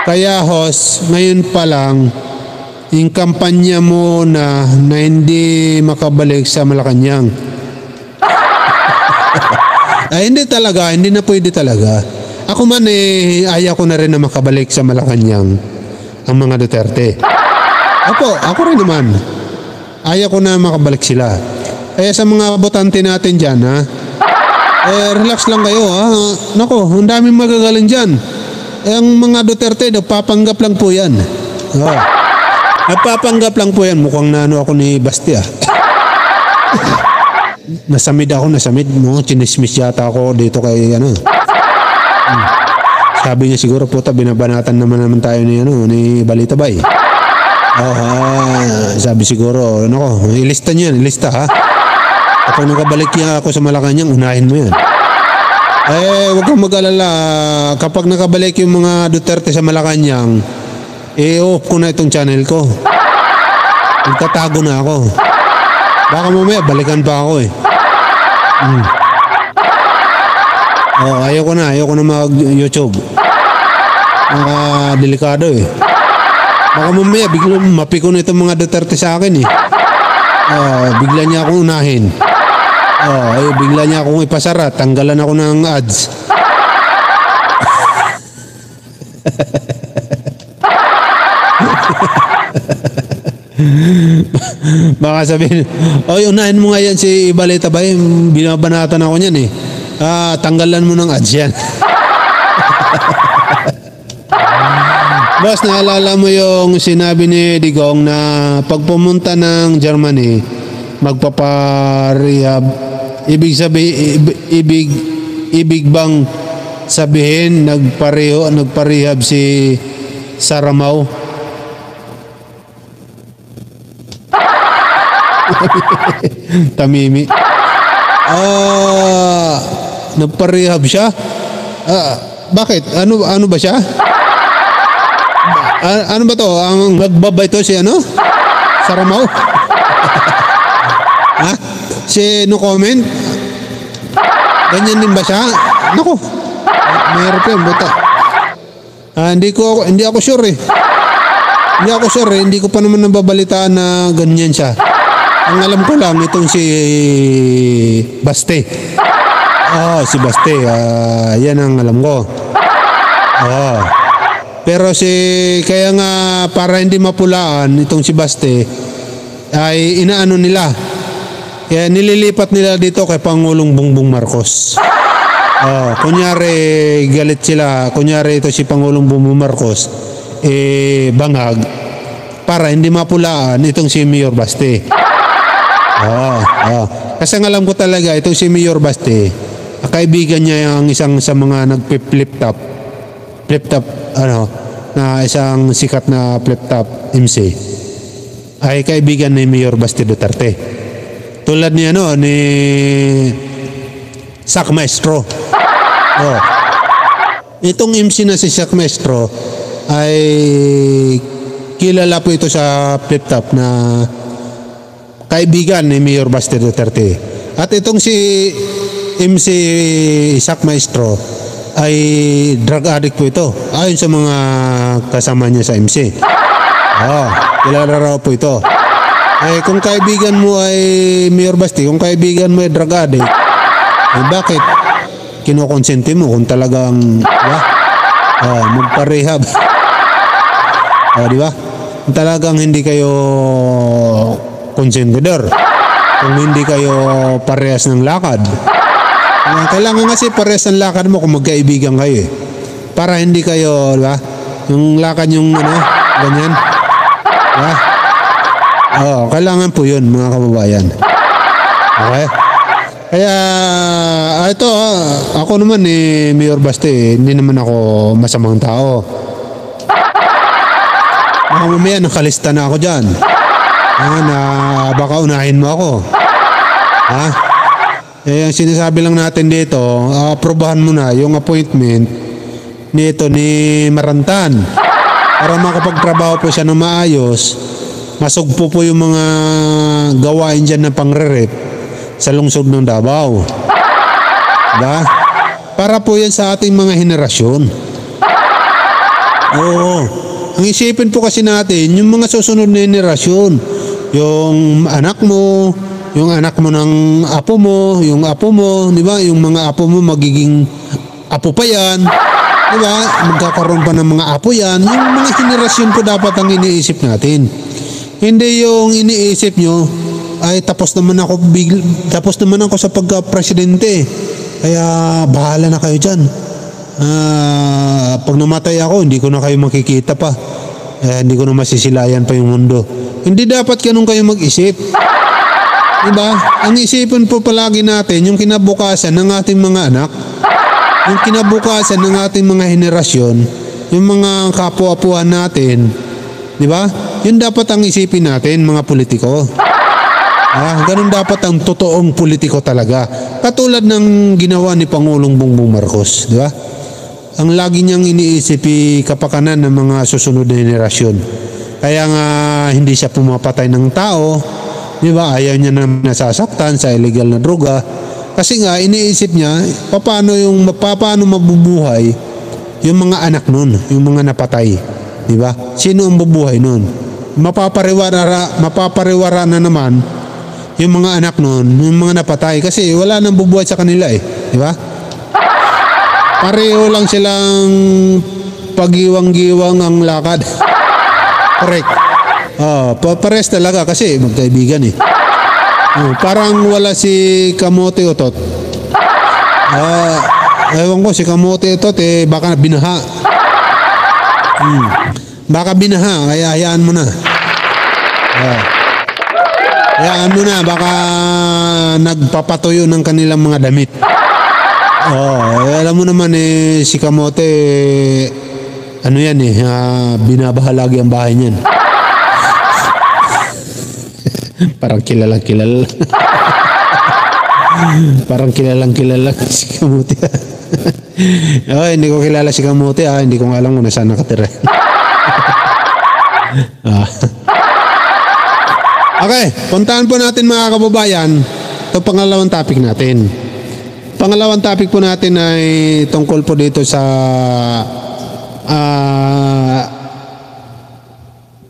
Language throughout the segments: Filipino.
Kaya host, ngayon pa lang, yung kampanya mo na hindi makabalik sa Malacanang. Ay, hindi talaga, hindi na pwede talaga. Ako man ayaw ko na rin na makabalik sa Malacanang ang mga Duterte. Ako rin naman. Ayaw ko na makabalik sila. Kaya sa mga botante natin dyan, relax lang kayo, ha. Nako, ang daming magagaling dyan. Ang mga Duterte, nagpapanggap lang po yan. Nagpapanggap lang po yan. Mukhang nano ako ni Basti, nasamid. Chinismis yata ako dito kay Sabi niya siguro, puta, binabanatan naman tayo ni Balita Bay. Sabi siguro, ilista niyo yan, ilista, ha. Kapag nakabalik niya ako sa Malacanang, unahin mo yan. Huwag kang mag-alala. Kapag nakabalik yung mga Duterte sa Malacanang, off ko na itong channel ko. Magtatago na ako. Baka mamaya balikan pa ako Ayoko na mag-YouTube. Delikado Baka mamaya biglang mapiko na itong mga Duterte sa akin bigla niya akong unahin. Bigla niya akong ipasara, tanggalan ako ng ads. Baka sabihin, unahin mo nga yan si Balita Bay, binabanatan ako niyan tanggalan mo ng ads yan. Boss, naalala mo yung sinabi ni Digong na pag pumunta ng Germany, magpaparehab. Ibig bang sabihin nagparehab si Saramao? Tamimi. Nagparehab siya? Bakit? Ano ba siya? Ano ba to? Ang nagbabay to si Saramao? Si no comment? Ganyan din ba siya? Naku. Mayroon yan, buta. Hindi ako sure Hindi ko pa naman nababalitaan na ganyan siya. Ang alam ko lang itong si Baste. Si Baste. Yan ang alam ko. Pero kaya nga para hindi mapulaan itong si Baste ay inaano nila. Kaya nililipat nila dito kay Pangulong Bongbong Marcos. Kunyari galit sila. Kunyari ito si Pangulong Bongbong Marcos bangag para hindi mapulaan itong si Mayor Baste. Kasi ang alam ko talaga itong si Mayor Baste, kaibigan niya ang isang sa mga nagpi-flip top na isang sikat na flip top MC ay kaibigan ni Mayor Baste Duterte. Tulad ni ni Sak Maestro. Itong MC na si Sak Maestro ay kilala po ito sa flip top na kaibigan ni Mayor Baste Duterte. At itong si MC Sak Maestro ay drug addict po ito. Ayon sa mga kasama niya sa MC. Kilala raw po ito. Kung kaibigan mo ay Mayor Baste, kung kaibigan mo ay drug addict, bakit kinokonsente mo kung talagang magparehab? Di ba? Kung talagang hindi kayo konsentidor, kung hindi kayo parehas ng lakad. Kailangan kasi parehas ng lakad mo kung magkaibigan kayo para hindi kayo, di ba? Yung lakad yung ganyan. Diba? Kailangan po yun, mga kababayan. Okay? Kaya ito, ako naman Mayor Baste, hindi naman ako masamang tao. Mamaya nakalista na ako dyan. Na baka unahin mo ako. Ang sinasabi lang natin dito, aprobahan mo na yung appointment nito ni Marantan para makapagtrabaho po siya ng maayos. Masugpo po yung mga gawain dyan na pangre-rep sa lungsod ng Davao. Diba? Para po yan sa ating mga henerasyon. Oo. Ang isipin po kasi natin, yung mga susunod na henerasyon, yung anak mo, yung anak mo ng apo mo, yung apo mo, di ba? Yung mga apo mo magiging apo pa yan. Di ba? Magkakaroon pa ng mga apo yan. Yung mga henerasyon po dapat ang iniisip natin. Hindi yung iniisip nyo, ay tapos naman ako sa pagka-presidente. Kaya bahala na kayo dyan. Pag namatay ako, hindi ko na kayo makikita pa. Hindi ko na masisilayan pa yung mundo. Hindi dapat ganun kayo mag-isip. Diba? Ang isipin po palagi natin yung kinabukasan ng ating mga anak, yung kinabukasan ng ating mga henerasyon, yung mga kapwa-apuhan natin, diba? Yun dapat ang isipin natin, mga politiko. Ganun dapat ang totoong politiko talaga. Katulad ng ginawa ni Pangulong Bongbong Marcos, diba? Ang lagi niyang iniisip kapakanan ng mga susunod na henerasyon. Kaya nga hindi siya pumapatay ng tao, di ba? Ayaw niya na nasasaktan sa illegal na droga. Kasi nga iniisip niya paano mabubuhay yung mga anak nun, yung mga napatay, di ba? Sino ang bubuhay nun? Mapapariwara na naman yung mga anak nun, yung mga napatay kasi wala nang bubuhay sa kanila di ba? Pareho lang silang pagiwang-giwang ang lakad. Correct. Pares talaga kasi magkaibigan parang wala si Kamote Otot. Ewan ko si Kamote Otot baka binaha. Baka binaha kaya hayaan mo na. Hayaan mo na baka nagpapatuyo ng kanilang mga damit. Alam mo naman si Kamote ano yan binabaha lagi ang bahay niyan. Parang kilalang parang kilalang si Kamote. Hindi ko kilala si Kamote hindi ko alam kung nasaan nakatira. Okay, puntahan po natin mga kababayan ito pangalawang topic natin. Pangalawang topic po natin ay tungkol po dito sa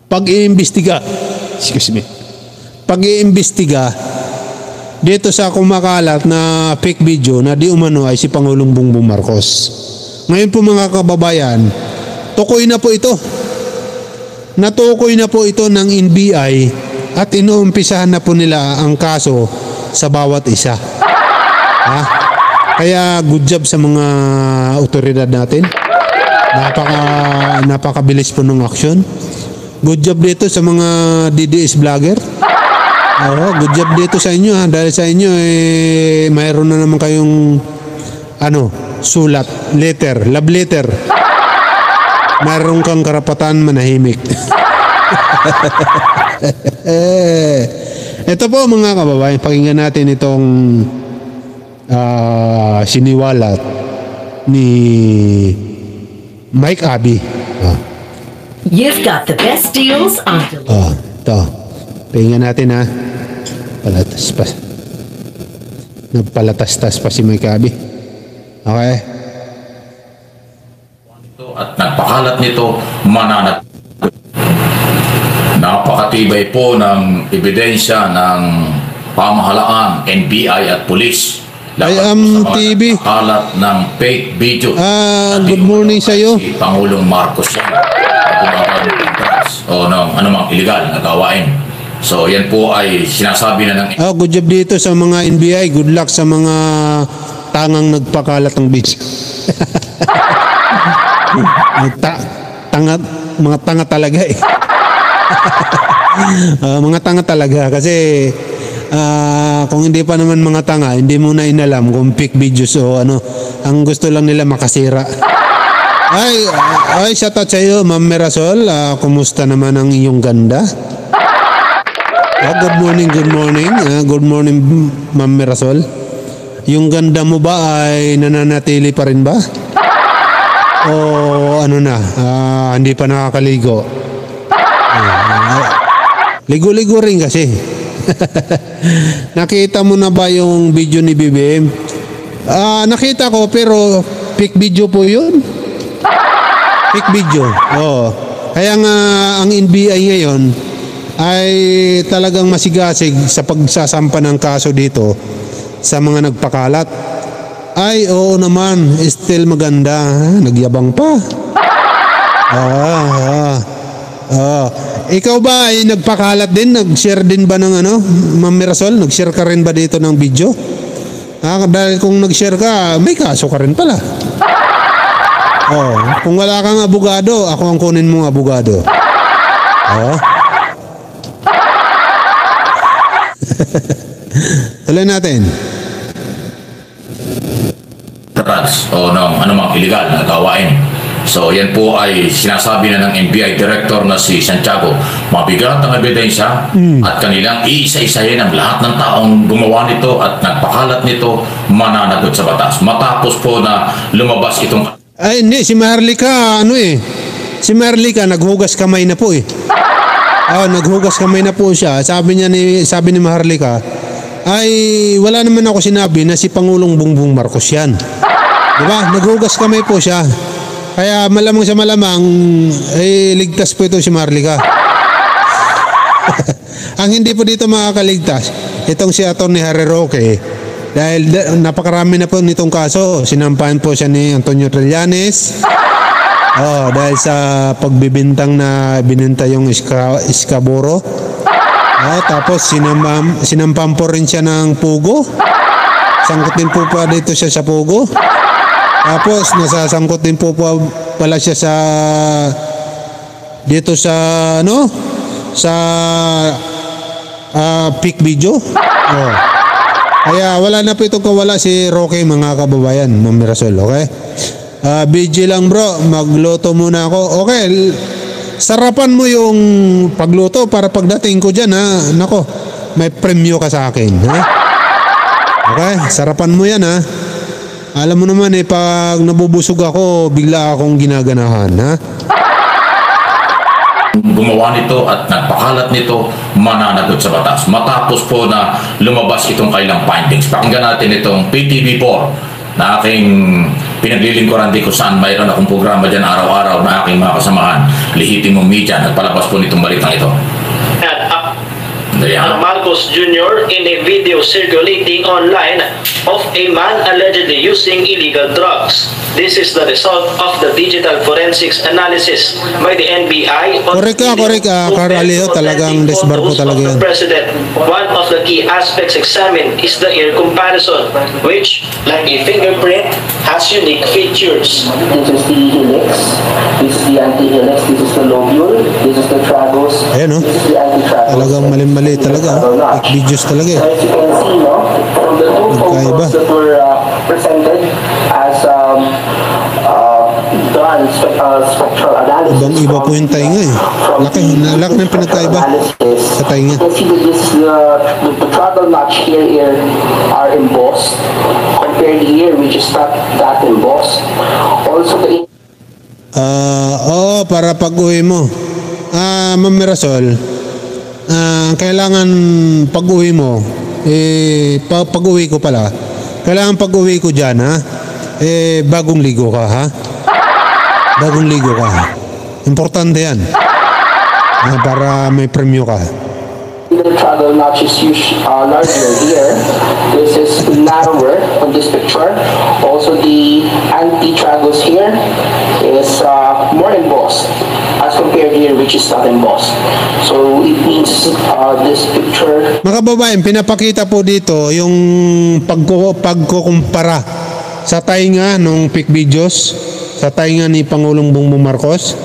pag-iimbestiga. Excuse me. Pag-iimbestiga dito sa kumakalat na fake video na di umano ay si Pangulong Bongbong Marcos. Ngayon po mga kababayan, tukoy na po ito. Natukoy na po ito ng NBI at inuumpisahan na po nila ang kaso sa bawat isa. Kaya good job sa mga otoridad natin. Napakabilis po ng aksyon. Good job dito sa mga DDS vlogger. Good job dito sa inyo dahil sa inyo mayroon na naman kayong sulat, love letter. Mayroon kang karapatan manahimik. Ito po mga kababayan, pakinggan natin itong siniwalat ni Mike Abby. You've got the best deals on ito. Pakinggan natin Palatas pa. Nagpalatastas pa si Mike Abby. Okay. At nagpakalat nito mananat. Napakatibay po ng ebidensya ng pamahalaan, NBI at pulis. TV. Kalat ng fake video. Good morning sa iyo. Si Pangulong Marcos yan. Anumang illegal na gawain. So yan po ay sinasabi na ng good job dito sa mga NBI. Good luck sa mga tangang nagpakalat ng video. Mga tanga talaga mga tanga talaga kasi kung hindi pa naman mga tanga, hindi mo na inalam kung fake videos o ang gusto lang nila makasira. Shout out sa iyo, Ma'am Mirasol. Kumusta naman ang iyong ganda? Good morning. Good morning, Ma'am Mirasol. Yung ganda mo ba ay nananatili pa rin ba? O hindi pa nakakaligo? Ligo-ligo rin kasi. Nakita mo na ba yung video ni BBM? Nakita ko pero fake video po yun. Fake video. Oo. Kaya nga ang NBI ngayon ay talagang masigasig sa pagsasampa ng kaso dito sa mga nagpakalat. Ay, oo naman, still maganda. Nagyabang pa. Ikaw ba ay nagpakalat din? Nag-share din ba ng ano? Ma'am Mirasol, nag-share ka rin ba dito ng video? Dahil kung nag-share ka, may kaso ka rin pala. Kung wala kang abogado, ako ang kunin mong abogado. Tuloy natin. Drugs o ng anumang illegal na gawain. So yan po ay sinasabi na ng NBI Director na si Santiago. Mabigat ang ebidensya at kanilang iisa-isahin ang lahat ng taong gumawa nito at nagpakalat nito mananagot sa batas. Matapos po na lumabas itong... Ay hindi, si Maharlika si Maharlika naghugas kamay na po naghugas kamay na po siya. Sabi ni Maharlika, ay wala naman ako sinabi na si Pangulong Bongbong Marcos yan. Diba? Naghugas kamay po siya. Kaya malamang sa malamang ay ligtas po ito si Maharlika. Ang hindi po dito makakaligtas itong si Atty. Harry Roque, dahil napakarami na po nitong kaso. Sinampahan po siya ni Antonio Trillanes dahil sa pagbibintang na bininta yung Iskaburo. Tapos sinampam po rin siya ng Pugo. Sangkot din po pa dito siya sa Pugo. Tapos nasasangkot din po pala siya sa dito sa peak video. Kaya wala na po itong kawala si Roque, mga kababayan, Ma'am Mirasol, okay? BG lang bro, magluto muna ako. Okay, sarapan mo yung pagluto para pagdating ko dyan, ha? Nako, may premyo ka sa akin, ha? Okay, sarapan mo yan, ha? Alam mo naman pag nabubusog ako, bigla akong ginaganahan, ha? Gumawa nito at nagpakalat nito mananagot sa batas. Matapos po na lumabas itong kailang findings. Pakinggan natin itong PTV4 na aking pinaglilingkuran di kung saan mayroon akong programa dyan araw-araw na aking mga kasamahan. Lihitin mong media. Nagpalabas po nitong balitang ito. Marcos Jr. in a video circulating online of a man allegedly using illegal drugs. This is the result of the digital forensics analysis by the NBI. Correct ka, Caraleo, talagang desbarko talaga yan. President. One of the key aspects examined is the ear comparison, which, like a fingerprint, has unique features. This is the helix, this is the anti-helix, this is the lobule, this is the tragus, ayan, this is the anti-tragus. Talagang mali talaga. Videos talaga. So as you can see, from the two photos that were presented as done spectral analysis. Ibang-iba po yung tainga Laki ng pinagkaiba sa tainga. You can see that this is the travel notch here are embossed compared here which is not that embossed. Also the para pag-uwi mo. Ma'am Mirasol, kailangan pag-uwi mo, pag-uwi ko pala, kailangan pag-uwi ko dyan, ha? Bagong ligo ka, ha? Bagong ligo ka. Importante yan. Para may premyo ka. The travel notch is larger here. This is narrower on this picture. Also, the anti-tragus here is more embossed as compared here, which is not embossed. So it means this picture. Mga kababayan, pinapakita po dito yung pagkukumpara sa tainga ng peak videos, sa tainga ni Pangulong Bongbong Marcos,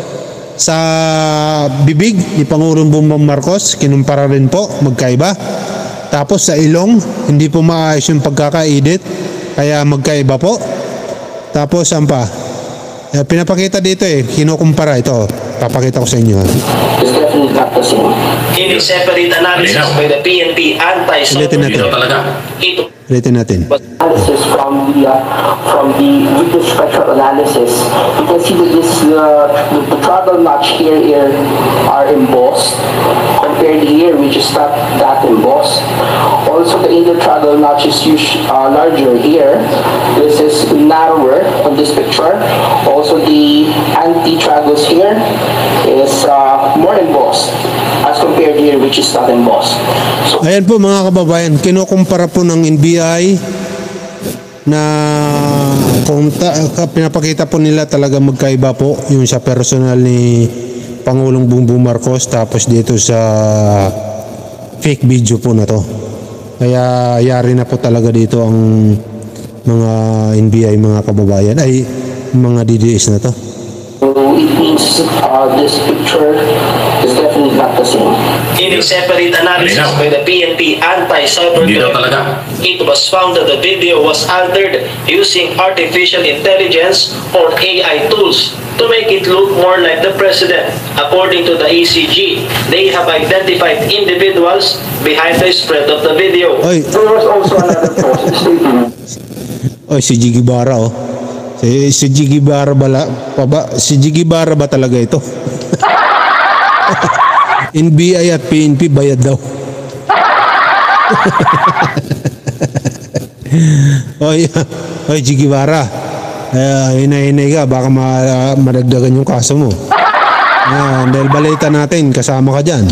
sa bibig ni Pangulong Bongbong Marcos, kinumpara rin po, magkaiba. Tapos sa ilong, hindi po maayos yung pagkaka-edit, kaya magkaiba po. Tapos saan pa? Pinapakita dito kinukumpara ito. Papakita ko sa inyo. It's definitely not the same. In a separate analysis by the PNP Ulitin natin. Ito Ulitin natin. But analysis from the video spectral analysis, you can see that the travel notch here are embossed compared here, which is not that embossed. Also, the intertragal notch is larger here. This is narrower on this picture. Also, the antitragals here is more embossed as compared here, which is not embossed. So, Ayan po mga kababayan, kinukumpara po ng NBI na kung pinapakita po nila talaga magkaiba po yung sa personal ni Pangulong Bongbong Marcos tapos dito sa fake video po na to. Kaya yari na po talaga dito ang mga NBI mga kababayan ay mga DDS na to. it means this picture is definitely not the same. In a separate analysis Malinaw. by the PNP Hindi daw Anti-Cybercrime, talaga. it was found that the video was altered using artificial intelligence or AI tools to make it look more like the president. According to the ECG, they have identified individuals behind the spread of the video. Oy, There was also another post stating oy si Jiggy Barra oh. Si Jiggy Barra si Jiggy Barra ba talaga ito? NBI at PNP bayad daw. Oy Jiggy Barra. Hinay-hinay ka baka madagdagan yung kaso mo. Dahil balita natin kasama ka dyan.